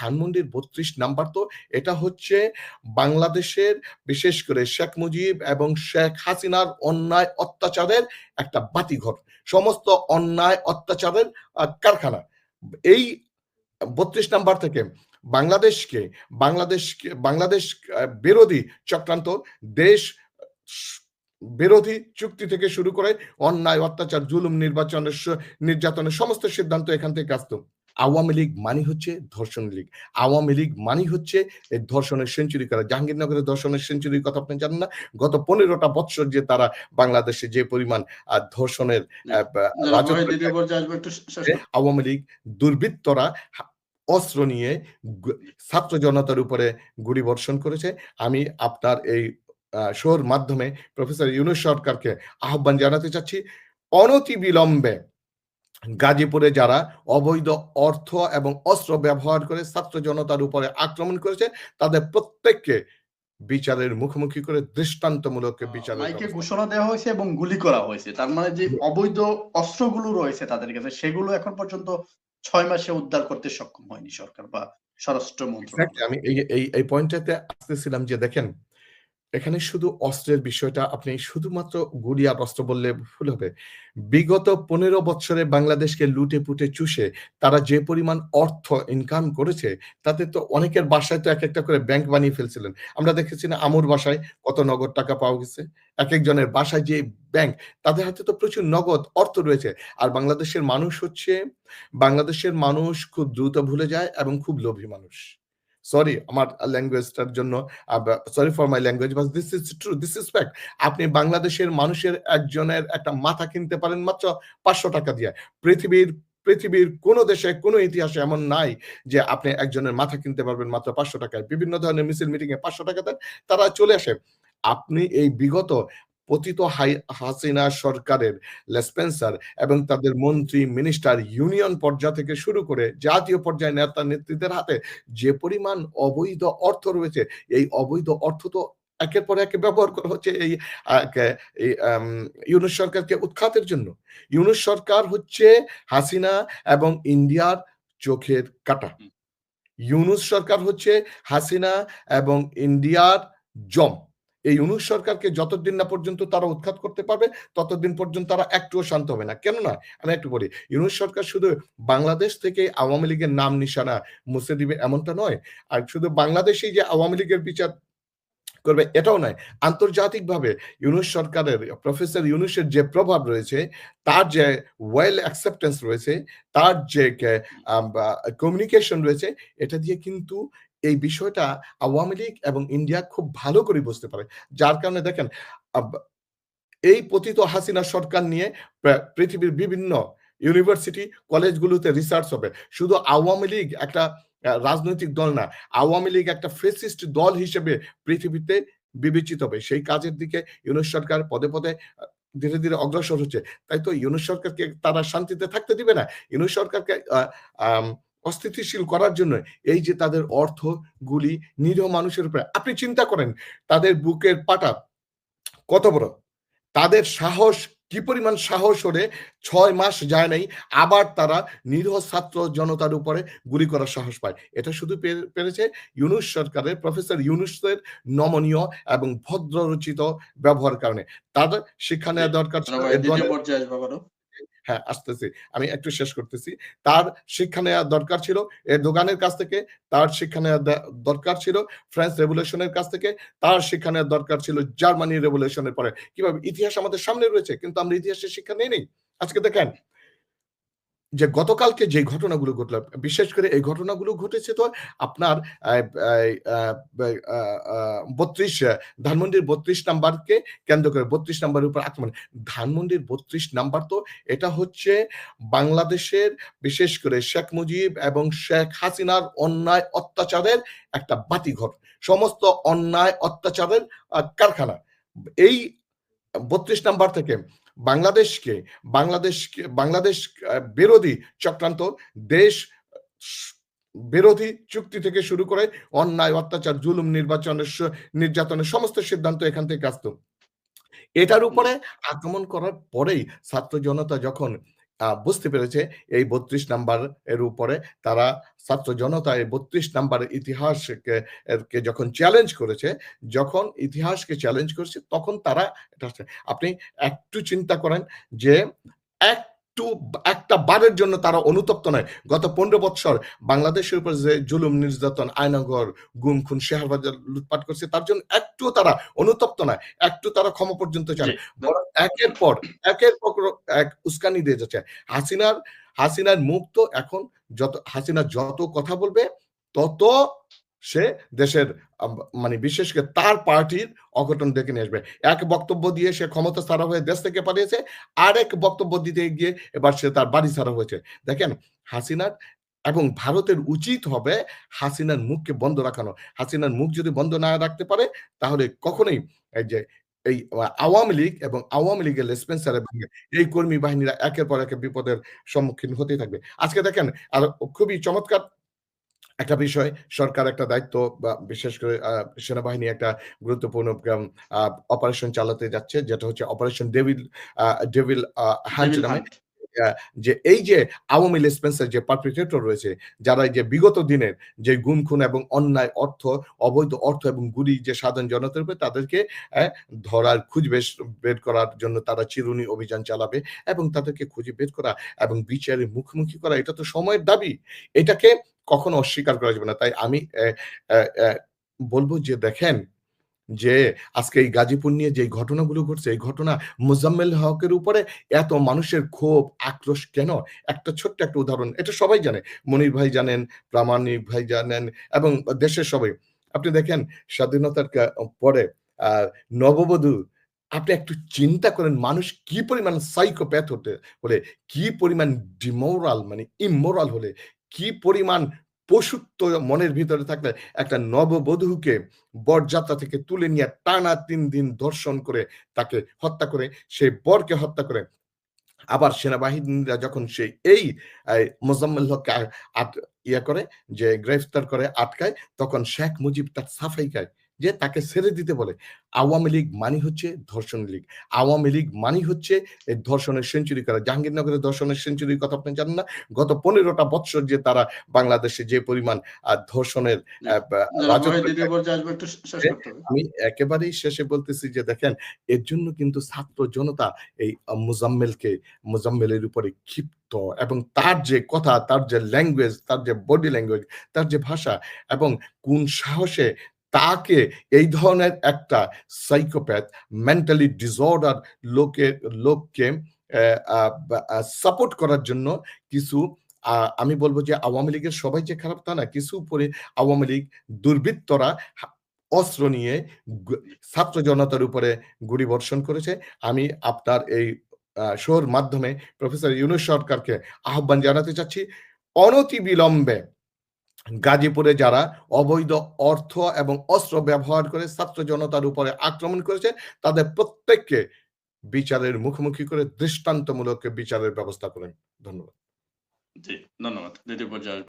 ধানমন্ডির ৩২ নাম্বার তো এটা হচ্ছে বাংলাদেশের বিশেষ করে শেখ মুজিব এবং শেখ হাসিনার অন্যায় অত্যাচারের একটা বাতিঘর। সমস্ত অন্যায় অত্যাচারের কারখানা। এই ৩২ নাম্বার থেকে বাংলাদেশ বিরোধী চক্রান্ত, দেশ বিরোধী চুক্তি থেকে শুরু করে অন্যায় অত্যাচার, জুলুম, নির্যাতনের সমস্ত সিদ্ধান্ত এখান থেকে আসতো। আওয়ামী লীগ মানি হচ্ছে ধর্ষণ লীগ। আওয়ামী লীগ মানি হচ্ছে এই ধর্ষণের সেঞ্চুরি করা। জাহাঙ্গীরনগরের ধর্ষণের সেঞ্চুরির কথা আপনি জানেন না? গত ১৫টা বৎসর যে তারা বাংলাদেশে যে পরিমাণ ধর্ষণের আওয়ামী লীগ দুর্বৃত্তরা অস্ত্র নিয়ে ছাত্র জনতার উপরে গুলি বর্ষণ করেছে। আমি আপনার এই শোর মাধ্যমে প্রফেসর ইউনূস সরকারকে আহ্বান জানাতে চাচ্ছি, অনতিবিলম্বে গাজীপুরে যারা অবৈধ অর্থ এবং অস্ত্র ব্যবহার করে ছাত্র জনতার উপরে আক্রমণ করেছে তাদের প্রত্যেককে বিচারের মুখোমুখি করে দৃষ্টান্তমূলক বিচারের ঘোষণা দেওয়া হয়েছে এবং গুলি করা হয়েছে। তার মানে যে অবৈধ অস্ত্রগুলো রয়েছে তাদের কাছে, সেগুলো এখন পর্যন্ত 6 মাসে উদ্ধার করতে সক্ষম হয়নি সরকার বা স্বরাষ্ট্র মন্ত্রণালয়। আমি এই পয়েন্টটাতে আসতেছিলাম যে দেখেন, এখানে শুধু অস্ত্রের বিষয়টা আপনি শুধুমাত্র গুলি আর অস্ত্র বললে ভুল হবে। বিগত 15 বছরে বাংলাদেশকে লুটে পুটে চুষে তারা যে পরিমাণ অর্থ ইনকাম করেছে তাতে তো অনেকের বাসায় তো এক একটা করে ব্যাংক বানিয়ে ফেলছিলেন। আমরা দেখেছি না আমুর বাসায় কত নগদ টাকা পাওয়া গেছে। এক একজনের বাসায় যে ব্যাংক, তাদের হাতে তো প্রচুর নগদ অর্থ রয়েছে। আর বাংলাদেশের মানুষ খুব দ্রুত ভুলে যায় এবং খুব লোভী মানুষ। সরি আমার ল্যাঙ্গুয়েজটার জন্য, sorry for my language, but this is true, this is fact. আপনি বাংলাদেশের মানুষের একজনের একটা মাথা কিনতে পারেন মাত্র 500 টাকা দিয়ে। পৃথিবীর কোন দেশে কোন ইতিহাসে এমন নাই যে আপনি একজনের মাথা কিনতে পারবেন মাত্র 500 টাকায়। বিভিন্ন ধরনের মিছিল মিটিং এ 500 টাকা দেন, তারা চলে আসে। আপনি এই বিগত পতিত হাসিনা সরকারের লেসপেন্সার এবং তাদের মন্ত্রী, মিনিস্টার, ইউনিয়ন পর্যায় থেকে শুরু করে জাতীয় পর্যায়ে নেতা নেত্রীদের হাতে যে পরিমাণ অবৈধ অর্থ রয়েছে, এই অবৈধ অর্থ তো একের পর এক ব্যবহার করা হচ্ছে এই ইউনূস সরকারকে উৎখাতের জন্য। ইউনূস সরকার হচ্ছে হাসিনা এবং ইন্ডিয়ার চোখের কাঁটা। ইউনূস সরকার হচ্ছে হাসিনা এবং ইন্ডিয়ার জম। এই ইউনূস সরকারকে যতদিন না পর্যন্ত তারা উৎখাত করতে পারবে ততদিন পর্যন্ত তারা একটুও শান্ত হবে না। কেন না? আমি একটু বলি, ইউনূস সরকার শুধু বাংলাদেশ থেকে আওয়ামী লীগের নাম নিশানা মুছে দিবে এমনটা নয়, আর শুধু বাংলাদেশেই যে আওয়ামী লীগের বিচার করবে এটাও নয়। আন্তর্জাতিকভাবে ইউনূস সরকারের, প্রফেসর ইউনূসের যে প্রভাব রয়েছে, তার যে ওয়েল অ্যাকসেপ্টেন্স রয়েছে, তার যে কমিউনিকেশন রয়েছে, এটা দিয়ে কিন্তু এই বিষয়টা আওয়ামী লীগ এবং ইন্ডিয়া খুব ভালো করে বুঝতে পারে। যার কারণে দেখেন, এই পতিত হাসিনা সরকার নিয়ে পৃথিবীর বিভিন্ন ইউনিভার্সিটি কলেজগুলোতে রিসার্চ হবে। শুধু আওয়ামী লীগ একটা রাজনৈতিক দল না, আওয়ামী লীগ একটা ফেসিস্ট দল হিসেবে পৃথিবীতে বিবেচিত হবে। সেই কাজের দিকে ইউনূস সরকার পদে পদে ধীরে ধীরে অগ্রসর হচ্ছে। তাই তো ইউনূস সরকারকে তারা শান্তিতে থাকতে দিবে না। ইউনূস সরকারকে অস্থিতিশীল করার জন্য এই যে তাদের অর্থ গুলি নিরীহ মানুষের উপরে, আপনি চিন্তা করেন তাদের বুকের পাটা কত বড়, তাদের সাহস কি পরিমাণ সাহস হলে 6 মাস যায় নাই আবার তারা নিরীহ ছাত্র জনতার উপরে গুলি করার সাহস পায়। এটা শুধু পেরেছে ইউনূস সরকারের, প্রফেসর ইউনূসের নমনীয় এবং ভদ্ররচিত ব্যবহার কারণে। তাদের শিক্ষা নেওয়া দরকার ছিল। হ্যাঁ, আসতেছি, আমি একটু শেষ করতেছি। তার শিক্ষা নেওয়া দরকার ছিল এরদোগানের কাছ থেকে, তার শিক্ষা নেওয়া দরকার ছিল ফ্রেঞ্চ রেভলিউশনের কাছ থেকে, তার শিক্ষা নেওয়া দরকার ছিল জার্মানি রেভলিউশনের পরে। কিভাবে ইতিহাস আমাদের সামনে রয়েছে, কিন্তু আমরা ইতিহাসের শিক্ষা নেই। আজকে দেখেন যে গতকালকে যে ঘটনাগুলো ঘটল, বিশেষ করে এই ঘটনাগুলো ঘটেছে তো আপনার ধানমন্ডির ৩২ নাম্বারকে কেন্দ্র করে, ৩২ নাম্বারের উপর আক্রমণ। ধানমন্ডির ৩২ নাম্বার তো এটা হচ্ছে বাংলাদেশের বিশেষ করে শেখ মুজিব এবং শেখ হাসিনার অন্যায় অত্যাচারের একটা বাতিঘর। সমস্ত অন্যায় অত্যাচারের কারখানা। এই ৩২ নাম্বার থেকে বাংলাদেশ বিরোধী চক্রান্ত, দেশ বিরোধী চুক্তি থেকে শুরু করে অন্যায় অত্যাচার, জুলুম, নির্যাতনের সমস্ত সিদ্ধান্ত এখান থেকে আসতো। এটার উপরে আক্রমণ করার পরেই ছাত্র জনতা যখন বুঝতে পেরেছে এই ৩২ নাম্বার এর উপরে তারা ছাত্র জনতা এই ৩২ নাম্বারের ইতিহাসকে যখন চ্যালেঞ্জ করেছে, যখন ইতিহাসকে চ্যালেঞ্জ করেছে তখন তারা এটা আপনি একটু চিন্তা করেন যে একটা বারের জন্য তারা অনুতপ্ত নয়। গত ১৫ বৎসর বাংলাদেশের উপর যে জুলুম, নির্যাতন, আয়নাঘর, গুম, খুন, শেয়ারবাজার লুটপাট করছে তার জন্য একটু তারা অনুতপ্ত নয়, একটু তারা ক্ষমা পর্যন্ত চায় না। বরং একের পর এক উস্কানি দিয়ে যাচ্ছে। হাসিনার মুখ তো এখন হাসিনা যত কথা বলবে তত সে দেশের মানে বিশেষ করে তার পার্টির অঘটন ডেকে নিয়ে আসবে। এক বক্তব্য দিয়ে সে ক্ষমতা ছাড়া হয়ে দেশ থেকে পালিয়েছে, আরেক বক্তব্য দিতে গিয়ে এবার সে তার বাড়ি ছাড়া হয়েছে। দেখেন হাসিনার এবং ভারতের উচিত হবে হাসিনার মুখকে বন্ধ রাখানো। হাসিনার মুখ যদি বন্ধ না রাখতে পারে তাহলে কখনোই এই যে এই আওয়ামী লীগ এবং আওয়ামী লীগের লেসপেন্সার এবং এই কর্মী বাহিনীরা একের পর এক বিপদের সম্মুখীন হতেই থাকবে। আজকে দেখেন আর খুবই চমৎকার একটা বিষয়, সরকার একটা দায়িত্ব বা বিশেষ করে সেনাবাহিনী একটা গুরুত্বপূর্ণ অপারেশন চালাতে যাচ্ছে যেটা হচ্ছে অপারেশন ডেভিল হান্ট নামে। যে এই যে আওয়ামী লেসপেন্সার যে পারপিট্রেটর রয়েছে যারা এই যে বিগত দিনের যে গুম খুন এবং অন্যায় অবৈধ অর্থ এবং গুলি যে সাধারণ জনতার উপরে তাদেরকে ধরার খুঁজ বের করার জন্য তারা চিরুনি অভিযান চালাবে এবং তাদেরকে খুঁজে বের করা এবং বিচারের মুখোমুখি করা এটা তো সময়ের দাবি। এটাকে কখনো অস্বীকার করা যাবে না। তাই আমি বলবো যে দেখেন যে আজকে এই গাজীপুর নিয়ে যে ঘটনাগুলো ঘটছে এই ঘটনা মোজাম্মেল হকের উপরে এত মানুষের ক্ষোভ আক্রোশ কেন? একটা ছোট্ট একটা উদাহরণ, এটা সবাই জানে, মনির ভাই জানেন, প্রামাণিক ভাই জানেন এবং দেশের সবাই। আপনি দেখেন স্বাধীনতার পরে নববধূ, আপনি একটু চিন্তা করেন মানুষ কি পরিমাণ সাইকোপ্যাথ হলে, কি পরিমাণ ডিমোরাল মানে ইমোরাল হলে, কি পরিমাণ পশুত্ব মনের ভিতরে থাকলে একটা নববধূকে বরযাত্রা থেকে তুলে নিয়ে টানা ৩ দিন ধর্ষণ করে তাকে হত্যা করে, সেই বরকে হত্যা করে আবার সেনাবাহিনীরা যখন এই মোজাম্মেল হককে করে যে গ্রেফতার করে আটকায়, তখন শেখ মুজিব তার সাফাই গায় যে তাকে ছেড়ে দিতে বলে। আওয়ামী লীগ মানি হচ্ছে ধর্ষণ লীগ। আওয়ামী লীগ মানি হচ্ছে এই ধর্ষণের সেঞ্চুরি করা। জাহাঙ্গীরনগরের ধর্ষণের সেঞ্চুরির কথা আপনি জানেন না? গত ১৫টা বৎসর যে তারা বাংলাদেশে যে পরিমাণ ধর্ষণের আমি একেবারেই শেষে বলতেছি যে দেখেন এর জন্য কিন্তু ছাত্র জনতা এই মোজাম্মেলের উপরে ক্ষিপ্ত এবং তার যে কথা, তার যে ল্যাঙ্গুয়েজ, তার যে বডি ল্যাঙ্গুয়েজ, তার যে ভাষা এবং কোন সাহসে তাকে এই ধরনের একটা সাইকোপ্যাথ মেন্টালি ডিসঅর্ডার লোককে সাপোর্ট করার জন্য কিছু আমি বলবো যে আওয়ামী লীগের সবাই যে খারাপ তা না, কিছু আওয়ামী লীগ দুর্বৃত্তরা অস্ত্র নিয়ে ছাত্র জনতার উপরে গুলি বর্ষণ করেছে। আমি আপনার এই শোর মাধ্যমে প্রফেসর ইউনূস সরকারকে আহ্বান জানাতে চাচ্ছি, অনতিবিলম্বে গাজীপুরে যারা অবৈধ অর্থ এবং অস্ত্র ব্যবহার করে ছাত্র জনতার উপরে আক্রমণ করেছে তাদের প্রত্যেককে বিচারের মুখোমুখি করে দৃষ্টান্তমূলক বিচারের ব্যবস্থা করেন। ধন্যবাদ। জি, ধন্যবাদ। দ্বিতীয় পর্যায়ে